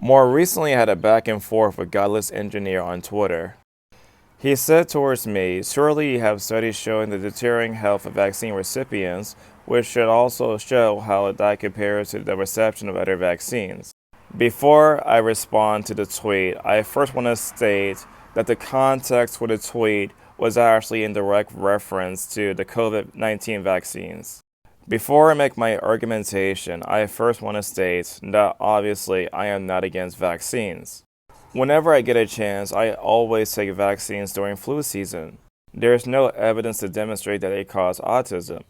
More recently, I had a back and forth with Godless engineer on Twitter. He said towards me, surely you have studies showing the deteriorating health of vaccine recipients, which should also show how that compares to the reception of other vaccines. Before I respond to the tweet, I first want to state that the context for the tweet was actually in direct reference to the COVID-19 vaccines. Before I make my argumentation, I first want to state that obviously I am not against vaccines. Whenever I get a chance, I always take vaccines during flu season. There is no evidence to demonstrate that they cause autism.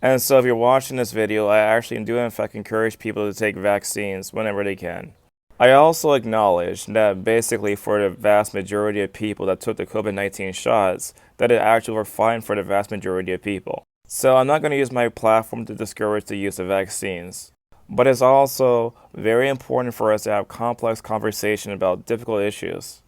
And so if you're watching this video, I actually do in fact encourage people to take vaccines whenever they can. I also acknowledge that basically for the vast majority of people that took the COVID-19 shots, that it actually worked fine for the vast majority of people. So I'm not going to use my platform to discourage the use of vaccines. But it's also very important for us to have complex conversation about difficult issues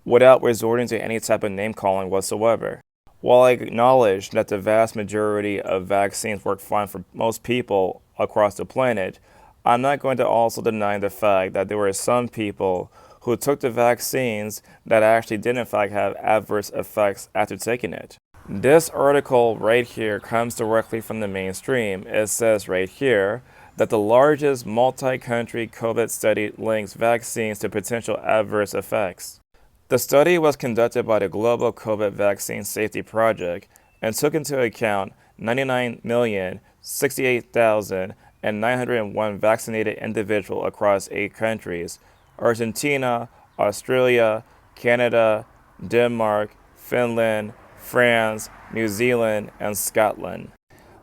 without resorting to any type of name-calling whatsoever. While I acknowledge that the vast majority of vaccines work fine for most people across the planet, I'm not going to also deny the fact that there were some people who took the vaccines that actually did in fact have adverse effects after taking it. This article right here comes directly from the mainstream. It says right here that the largest multi-country COVID study links vaccines to potential adverse effects. The study was conducted by the Global COVID Vaccine Safety Project and took into account 99,068,901 vaccinated individuals across 8 countries: Argentina, Australia, Canada, Denmark, Finland, France, New Zealand, and Scotland.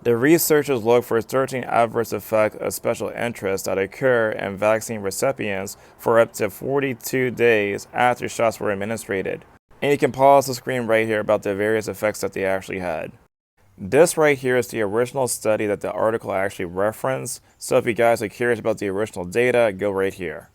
The researchers looked for 13 adverse effects of special interest that occur in vaccine recipients for up to 42 days after shots were administered. And you can pause the screen right here about the various effects that they actually had. This right here is the original study that the article actually referenced, so if you guys are curious about the original data, go right here.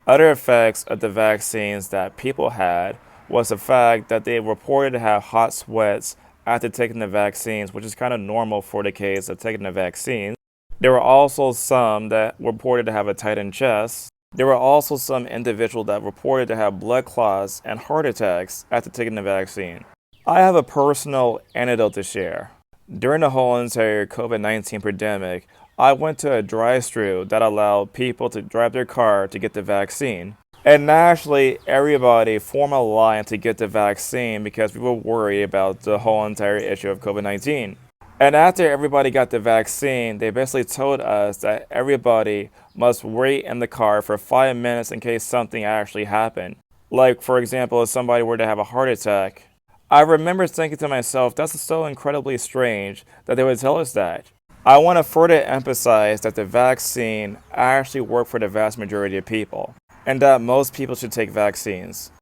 Other effects of the vaccines that people had was the fact that they reported to have hot sweats after taking the vaccines, which is kind of normal for the case of taking the vaccine. There were also some that reported to have a tightened chest. There were also some individuals that reported to have blood clots and heart attacks after taking the vaccine. I have a personal anecdote to share. During the whole entire COVID-19 pandemic, I went to a drive-thru that allowed people to drive their car to get the vaccine. And naturally, everybody formed a line to get the vaccine because we were worried about the whole entire issue of COVID-19. And after everybody got the vaccine, they basically told us that everybody must wait in the car for 5 minutes in case something actually happened. Like, for example, if somebody were to have a heart attack. I remember thinking to myself, that's so incredibly strange that they would tell us that. I want to further emphasize that the vaccine actually worked for the vast majority of people, and that most people should take vaccines.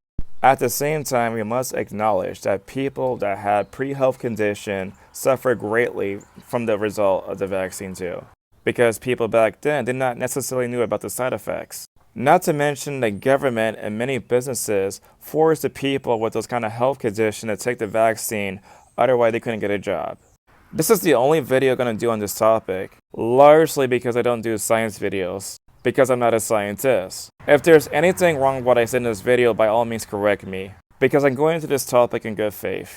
At the same time, we must acknowledge that people that had pre-health condition suffer greatly from the result of the vaccine too, because people back then did not necessarily know about the side effects. Not to mention the government and many businesses forced the people with those kind of health conditions to take the vaccine, otherwise they couldn't get a job. This is the only video I'm going to do on this topic, largely because I don't do science videos, because I'm not a scientist. If there's anything wrong with what I said in this video, by all means correct me, because I'm going into this topic in good faith.